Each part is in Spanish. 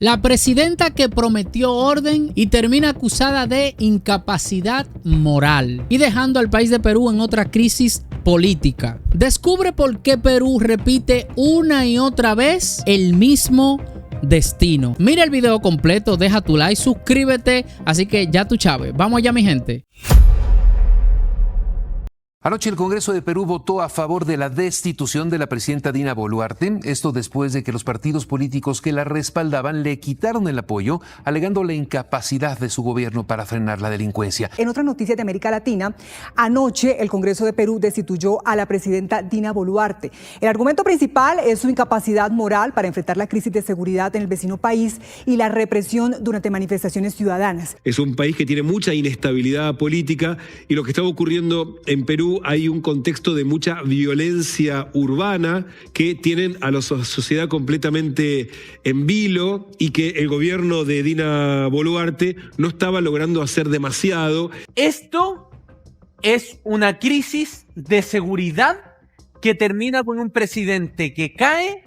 La presidenta que prometió orden y termina acusada de incapacidad moral y dejando al país de Perú en otra crisis política. Descubre por qué Perú repite una y otra vez el mismo destino. Mira el video completo, deja tu like, suscríbete, así que ya tú sabes. Vamos allá, mi gente. Anoche el Congreso de Perú votó a favor de la destitución de la presidenta Dina Boluarte, esto después de que los partidos políticos que la respaldaban le quitaron el apoyo, alegando la incapacidad de su gobierno para frenar la delincuencia. En otras noticias de América Latina, anoche el Congreso de Perú destituyó a la presidenta Dina Boluarte. El argumento principal es su incapacidad moral para enfrentar la crisis de seguridad en el vecino país y la represión durante manifestaciones ciudadanas. Es un país que tiene mucha inestabilidad política y lo que está ocurriendo en Perú hay un contexto de mucha violencia urbana que tienen a la sociedad completamente en vilo y que el gobierno de Dina Boluarte no estaba logrando hacer demasiado. Esto es una crisis de seguridad que termina con un presidente que cae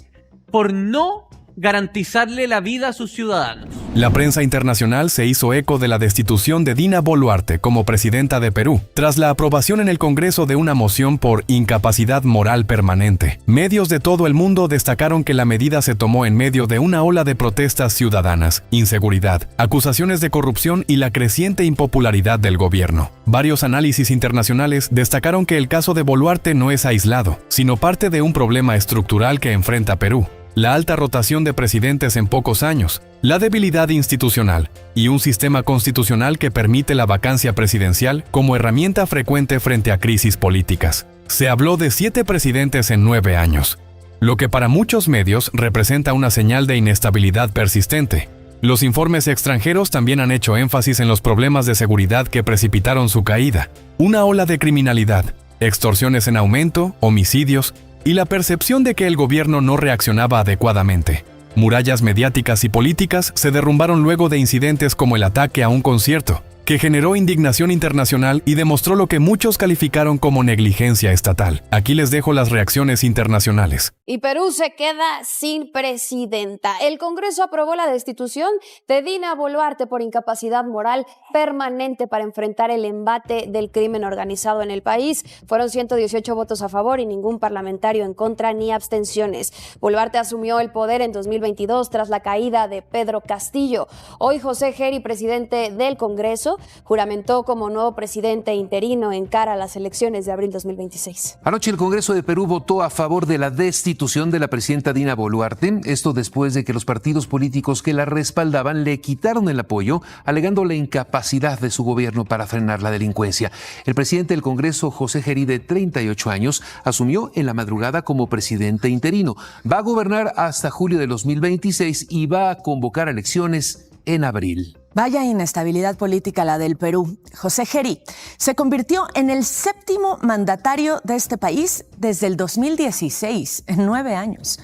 por no garantizarle la vida a sus ciudadanos. La prensa internacional se hizo eco de la destitución de Dina Boluarte como presidenta de Perú, tras la aprobación en el Congreso de una moción por incapacidad moral permanente. Medios de todo el mundo destacaron que la medida se tomó en medio de una ola de protestas ciudadanas, inseguridad, acusaciones de corrupción y la creciente impopularidad del gobierno. Varios análisis internacionales destacaron que el caso de Boluarte no es aislado, sino parte de un problema estructural que enfrenta Perú. La alta rotación de presidentes en pocos años, la debilidad institucional y un sistema constitucional que permite la vacancia presidencial como herramienta frecuente frente a crisis políticas. Se habló de 7 presidentes en 9 años, lo que para muchos medios representa una señal de inestabilidad persistente. Los informes extranjeros también han hecho énfasis en los problemas de seguridad que precipitaron su caída, una ola de criminalidad, extorsiones en aumento, homicidios, y la percepción de que el gobierno no reaccionaba adecuadamente. Murallas mediáticas y políticas se derrumbaron luego de incidentes como el ataque a un concierto, que generó indignación internacional y demostró lo que muchos calificaron como negligencia estatal. Aquí les dejo las reacciones internacionales. Y Perú se queda sin presidenta. El Congreso aprobó la destitución de Dina Boluarte por incapacidad moral permanente para enfrentar el embate del crimen organizado en el país. Fueron 118 votos a favor y ningún parlamentario en contra ni abstenciones. Boluarte asumió el poder en 2022 tras la caída de Pedro Castillo. Hoy José Geri, presidente del Congreso, juramentó como nuevo presidente interino en cara a las elecciones de abril 2026. Anoche el Congreso de Perú votó a favor de la destitución de la presidenta Dina Boluarte, esto después de que los partidos políticos que la respaldaban le quitaron el apoyo, alegando la incapacidad de su gobierno para frenar la delincuencia. El presidente del Congreso, José Geri, de 38 años, asumió en la madrugada como presidente interino. Va a gobernar hasta julio de 2026 y va a convocar elecciones en abril. Vaya inestabilidad política la del Perú. José Geri se convirtió en el 7º mandatario de este país desde el 2016, en 9 años.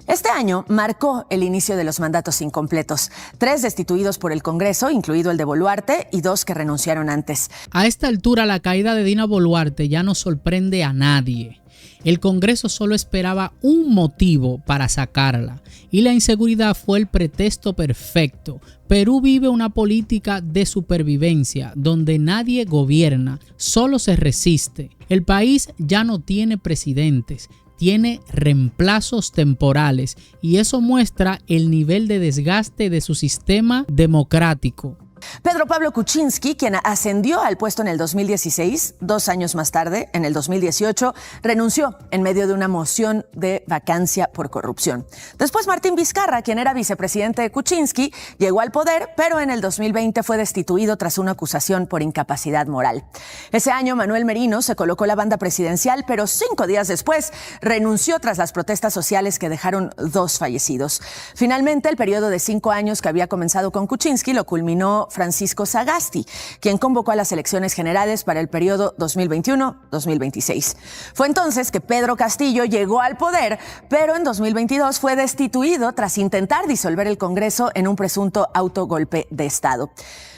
Este año marcó el inicio de los mandatos incompletos. 3 destituidos por el Congreso, incluido el de Boluarte, y 2 que renunciaron antes. A esta altura, la caída de Dina Boluarte ya no sorprende a nadie. El Congreso solo esperaba un motivo para sacarla y la inseguridad fue el pretexto perfecto. Perú vive una política de supervivencia donde nadie gobierna, solo se resiste. El país ya no tiene presidentes, tiene reemplazos temporales y eso muestra el nivel de desgaste de su sistema democrático. Pedro Pablo Kuczynski, quien ascendió al puesto en el 2016, 2 años más tarde, en el 2018, renunció en medio de una moción de vacancia por corrupción. Después Martín Vizcarra, quien era vicepresidente de Kuczynski, llegó al poder, pero en el 2020 fue destituido tras una acusación por incapacidad moral. Ese año Manuel Merino se colocó la banda presidencial, pero 5 días después renunció tras las protestas sociales que dejaron 2 fallecidos. Finalmente, el periodo de 5 años que había comenzado con Kuczynski lo culminó Francisco Sagasti, quien convocó a las elecciones generales para el periodo 2021-2026. Fue entonces que Pedro Castillo llegó al poder, pero en 2022 fue destituido tras intentar disolver el Congreso en un presunto autogolpe de Estado.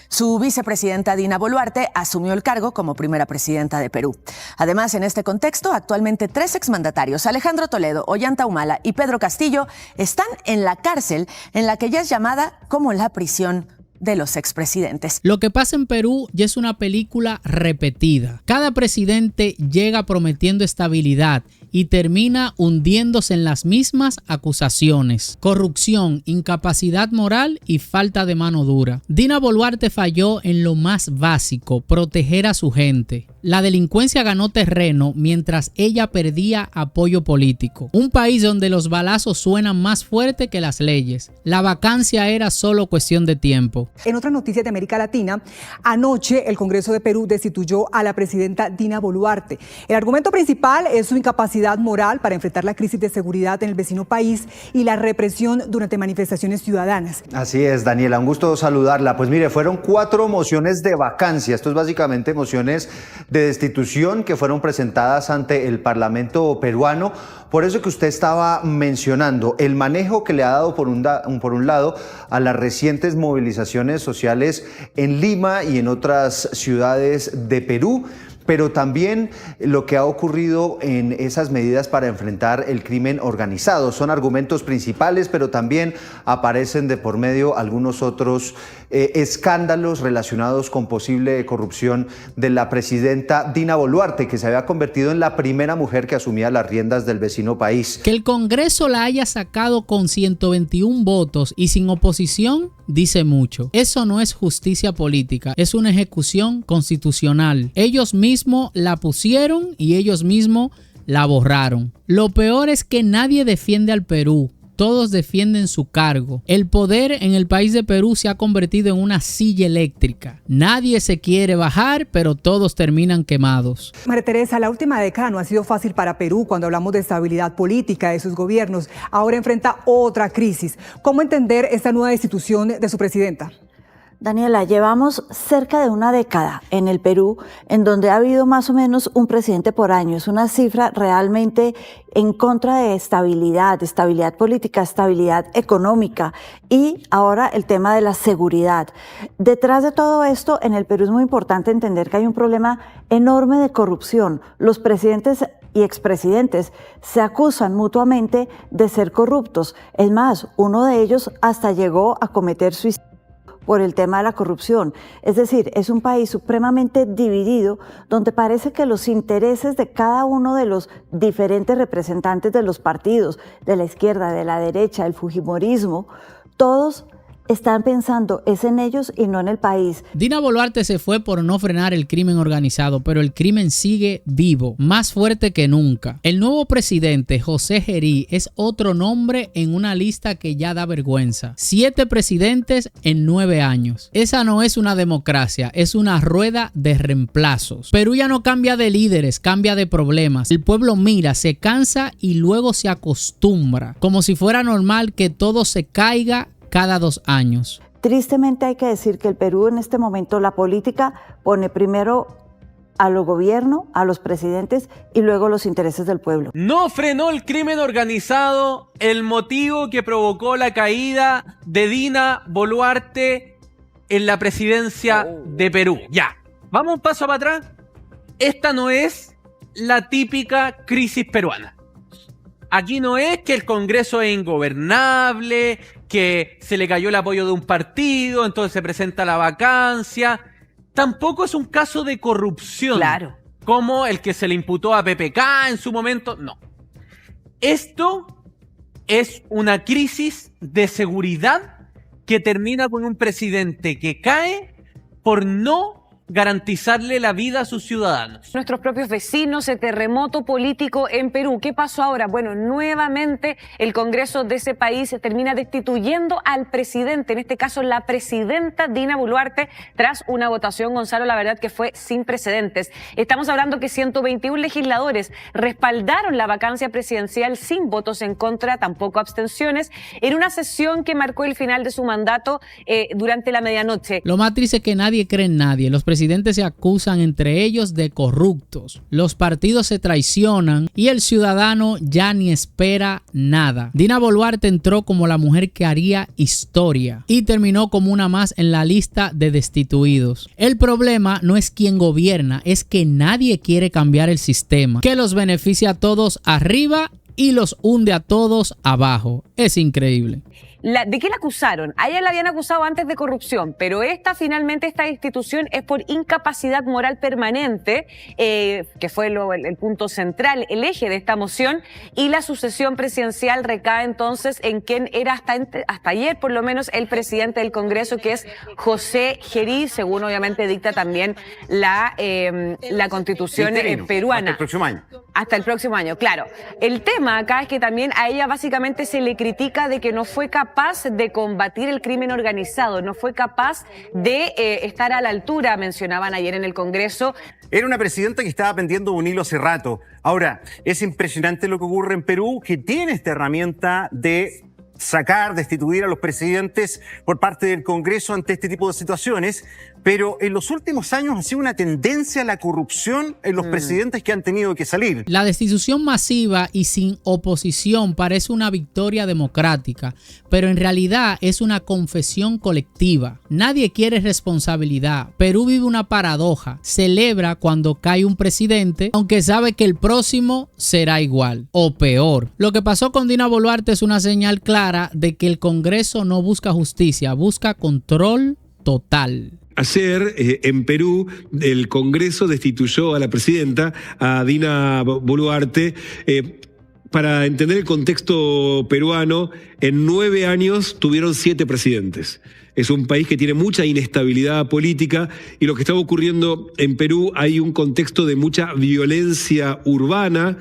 Su vicepresidenta Dina Boluarte asumió el cargo como primera presidenta de Perú. Además, en este contexto, actualmente 3 exmandatarios, Alejandro Toledo, Ollanta Humala y Pedro Castillo, están en la cárcel, en la que ya es llamada como la prisión de los expresidentes. Lo que pasa en Perú ya es una película repetida. Cada presidente llega prometiendo estabilidad y termina hundiéndose en las mismas acusaciones: corrupción, incapacidad moral y falta de mano dura. Dina Boluarte falló en lo más básico: proteger a su gente. La delincuencia ganó terreno mientras ella perdía apoyo político. Un país donde los balazos suenan más fuerte que las leyes. La vacancia era solo cuestión de tiempo. En otras noticias de América Latina, anoche el Congreso de Perú destituyó a la presidenta Dina Boluarte. El argumento principal es su incapacidad moral para enfrentar la crisis de seguridad en el vecino país y la represión durante manifestaciones ciudadanas. Así es, Daniela, un gusto saludarla. Pues mire, fueron 4 mociones de vacancia. Esto es básicamente mociones de destitución que fueron presentadas ante el Parlamento peruano. Por eso que usted estaba mencionando el manejo que le ha dado por un lado a las recientes movilizaciones sociales en Lima y en otras ciudades de Perú, pero también lo que ha ocurrido en esas medidas para enfrentar el crimen organizado. Son argumentos principales, pero también aparecen de por medio algunos otros escándalos relacionados con posible corrupción de la presidenta Dina Boluarte, que se había convertido en la primera mujer que asumía las riendas del vecino país. Que el Congreso la haya sacado con 121 votos y sin oposición dice mucho. Eso no es justicia política, es una ejecución constitucional. Ellos mismos la pusieron y ellos mismos la borraron. Lo peor es que nadie defiende al Perú. Todos defienden su cargo. El poder en el país de Perú se ha convertido en una silla eléctrica. Nadie se quiere bajar, pero todos terminan quemados. María Teresa, la última década no ha sido fácil para Perú cuando hablamos de estabilidad política de sus gobiernos. Ahora enfrenta otra crisis. ¿Cómo entender esta nueva destitución de su presidenta? Daniela, llevamos cerca de una década en el Perú en donde ha habido más o menos un presidente por año. Es una cifra realmente en contra de estabilidad política, estabilidad económica y ahora el tema de la seguridad. Detrás de todo esto, en el Perú es muy importante entender que hay un problema enorme de corrupción. Los presidentes y expresidentes se acusan mutuamente de ser corruptos. Es más, uno de ellos hasta llegó a cometer suicidio por el tema de la corrupción. Es decir, es un país supremamente dividido donde parece que los intereses de cada uno de los diferentes representantes de los partidos, de la izquierda, de la derecha, el fujimorismo, todos están pensando es en ellos y no en el país. Dina Boluarte se fue por no frenar el crimen organizado, pero el crimen sigue vivo, más fuerte que nunca. El nuevo presidente, José Gerí, es otro nombre en una lista que ya da vergüenza. 7 presidentes en 9 años. Esa no es una democracia, es una rueda de reemplazos. Perú ya no cambia de líderes, cambia de problemas. El pueblo mira, se cansa y luego se acostumbra, como si fuera normal que todo se caiga cada 2 años. Tristemente hay que decir que el Perú en este momento la política pone primero a los gobiernos, a los presidentes y luego los intereses del pueblo. No frenó el crimen organizado, el motivo que provocó la caída de Dina Boluarte en la presidencia de Perú. Ya, vamos un paso para atrás. Esta no es la típica crisis peruana. Aquí no es que el Congreso es ingobernable, que se le cayó el apoyo de un partido, entonces se presenta la vacancia. Tampoco es un caso de corrupción, claro, como el que se le imputó a PPK en su momento. No. Esto es una crisis de seguridad que termina con un presidente que cae por no garantizarle la vida a sus ciudadanos. Nuestros propios vecinos, el terremoto político en Perú. ¿Qué pasó ahora? Bueno, nuevamente el Congreso de ese país se termina destituyendo al presidente, en este caso la presidenta Dina Boluarte, tras una votación, Gonzalo, la verdad que fue sin precedentes. Estamos hablando que 121 legisladores respaldaron la vacancia presidencial sin votos en contra, tampoco abstenciones, en una sesión que marcó el final de su mandato durante la medianoche. Lo más triste es que nadie cree en nadie. Los presidentes presidentes se acusan entre ellos de corruptos, los partidos se traicionan y el ciudadano ya ni espera nada. Dina Boluarte entró como la mujer que haría historia y terminó como una más en la lista de destituidos. El problema no es quién gobierna, es que nadie quiere cambiar el sistema, que los beneficia a todos arriba y los hunde a todos abajo. Es increíble. ¿De qué la acusaron? A ella la habían acusado antes de corrupción, pero esta institución es por incapacidad moral permanente, que fue el punto central, el eje de esta moción, y la sucesión presidencial recae entonces en quien era hasta ayer, por lo menos, el presidente del Congreso, que es José Gerí, según obviamente dicta también la Constitución peruana. Hasta el próximo año. Hasta el próximo año, claro. El tema acá es que también a ella básicamente se le critica de que no fue capaz de combatir el crimen organizado, no fue capaz de estar a la altura, mencionaban ayer en el Congreso. Era una presidenta que estaba pendiendo un hilo hace rato. Ahora, es impresionante lo que ocurre en Perú, que tiene esta herramienta de destituir a los presidentes por parte del Congreso ante este tipo de situaciones, pero en los últimos años ha sido una tendencia a la corrupción en los presidentes que han tenido que salir. La destitución masiva y sin oposición parece una victoria democrática, pero en realidad es una confesión colectiva. Nadie quiere responsabilidad. Perú vive una paradoja. Celebra cuando cae un presidente, aunque sabe que el próximo será igual o peor. Lo que pasó con Dina Boluarte es una señal clara de que el Congreso no busca justicia, busca control total. Ayer, en Perú, el Congreso destituyó a la presidenta, a Dina Boluarte. Para entender el contexto peruano, en 9 años tuvieron 7 presidentes. Es un país que tiene mucha inestabilidad política y lo que está ocurriendo en Perú, hay un contexto de mucha violencia urbana,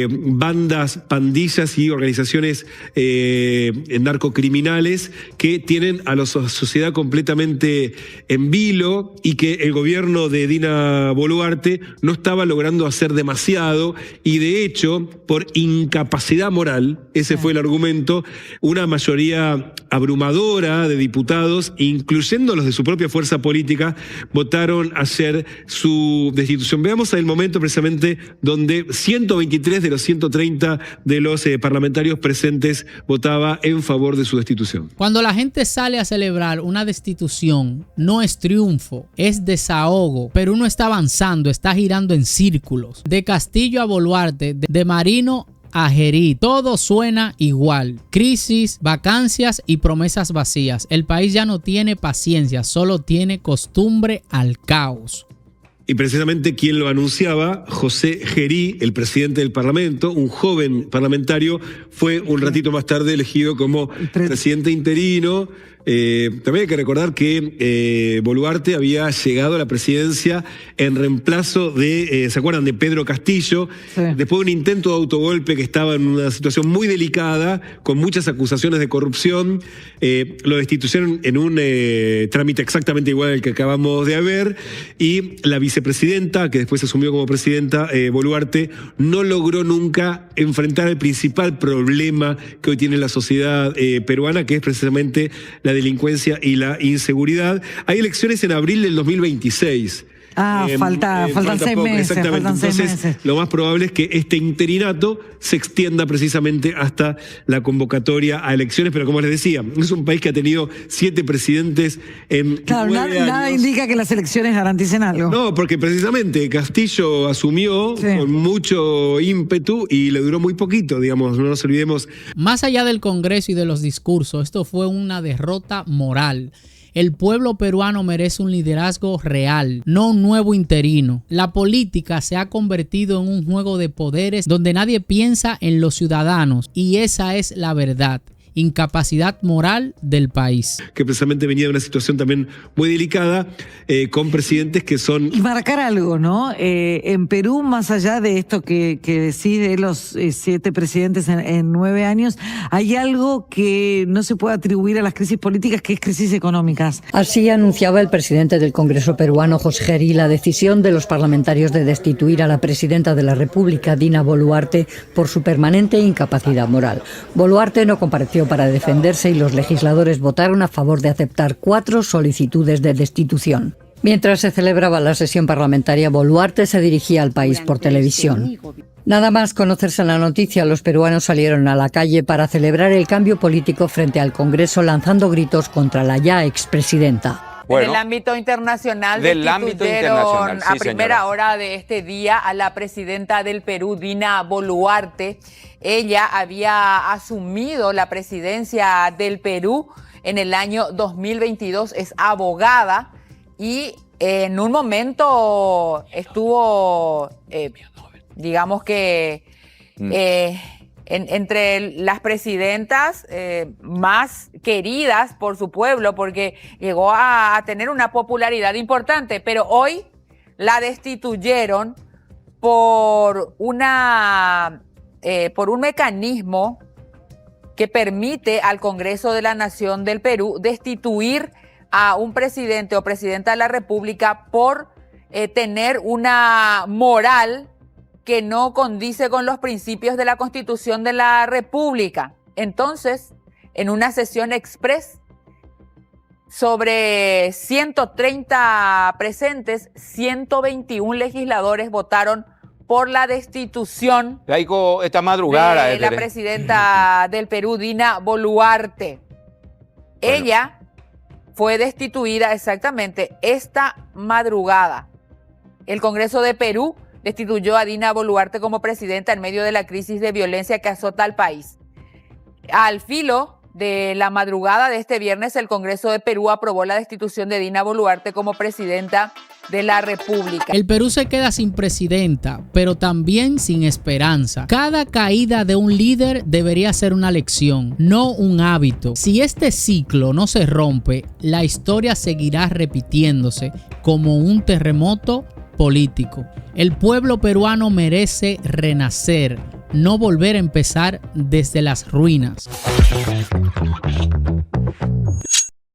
bandas, pandillas y organizaciones narcocriminales que tienen a la sociedad completamente en vilo y que el gobierno de Dina Boluarte no estaba logrando hacer demasiado y de hecho, por incapacidad moral, ese fue el argumento, una mayoría abrumadora de diputados, incluyendo los de su propia fuerza política, votaron ayer su destitución. Veamos el momento precisamente donde 123 de los 130 de los parlamentarios presentes votaba en favor de su destitución. Cuando la gente sale a celebrar una destitución, no es triunfo, es desahogo. Perú no está avanzando, está girando en círculos. De Castillo a Boluarte, de Marino a Gerí, todo suena igual. Crisis, vacancias y promesas vacías. El país ya no tiene paciencia, solo tiene costumbre al caos. Y precisamente quien lo anunciaba, José Gerí, el presidente del Parlamento, un joven parlamentario, fue un ratito más tarde elegido como presidente interino. También hay que recordar que Boluarte había llegado a la presidencia en reemplazo de, ¿se acuerdan? De Pedro Castillo, sí. Después de un intento de autogolpe que estaba en una situación muy delicada, con muchas acusaciones de corrupción, lo destituyeron en un trámite exactamente igual al que acabamos de ver, y la vicepresidenta, que después asumió como presidenta, Boluarte, no logró nunca enfrentar el principal problema que hoy tiene la sociedad peruana, que es precisamente la delincuencia y la inseguridad. Hay elecciones en abril del 2026. Faltan 6 meses. Exactamente. Entonces, lo más probable es que este interinato se extienda precisamente hasta la convocatoria a elecciones, pero como les decía, es un país que ha tenido 7 presidentes en 9 años. Nada indica que las elecciones garanticen algo. No, porque precisamente Castillo asumió con mucho ímpetu y le duró muy poquito, digamos, no nos olvidemos. Más allá del Congreso y de los discursos, esto fue una derrota moral. El pueblo peruano merece un liderazgo real, no un nuevo interino. La política se ha convertido en un juego de poderes donde nadie piensa en los ciudadanos y esa es la verdad. Incapacidad moral del país. Que precisamente venía de una situación también muy delicada, con presidentes que son... Y marcar algo, ¿no? En Perú, más allá de esto que decís de los 7 presidentes en 9 años, hay algo que no se puede atribuir a las crisis políticas, que es crisis económicas. Así anunciaba el presidente del Congreso peruano, José Gerí, la decisión de los parlamentarios de destituir a la presidenta de la República, Dina Boluarte, por su permanente incapacidad moral. Boluarte no compareció para defenderse y los legisladores votaron a favor de aceptar 4 solicitudes de destitución. Mientras se celebraba la sesión parlamentaria, Boluarte se dirigía al país por televisión. Nada más conocerse la noticia, los peruanos salieron a la calle para celebrar el cambio político frente al Congreso, lanzando gritos contra la ya expresidenta. Bueno, en el ámbito internacional, destituyeron a primera hora de este día a la presidenta del Perú, Dina Boluarte. Ella había asumido la presidencia del Perú en el año 2022, es abogada y en un momento estuvo, digamos que, entre las presidentas más queridas por su pueblo, porque llegó a tener una popularidad importante, pero hoy la destituyeron por un mecanismo que permite al Congreso de la Nación del Perú destituir a un presidente o presidenta de la República por tener una moral que no condice con los principios de la Constitución de la República. Entonces, en una sesión express, sobre 130 presentes, 121 legisladores votaron por la destitución esta madrugada de la presidenta del Perú, Dina Boluarte. Ella fue destituida exactamente esta madrugada. El Congreso de Perú destituyó a Dina Boluarte como presidenta en medio de la crisis de violencia que azota al país. Al filo de la madrugada de este viernes, el Congreso de Perú aprobó la destitución de Dina Boluarte como presidenta de la República. El Perú se queda sin presidenta, pero también sin esperanza. Cada caída de un líder debería ser una lección, no un hábito. Si este ciclo no se rompe, la historia seguirá repitiéndose como un terremoto político. El pueblo peruano merece renacer, no volver a empezar desde las ruinas.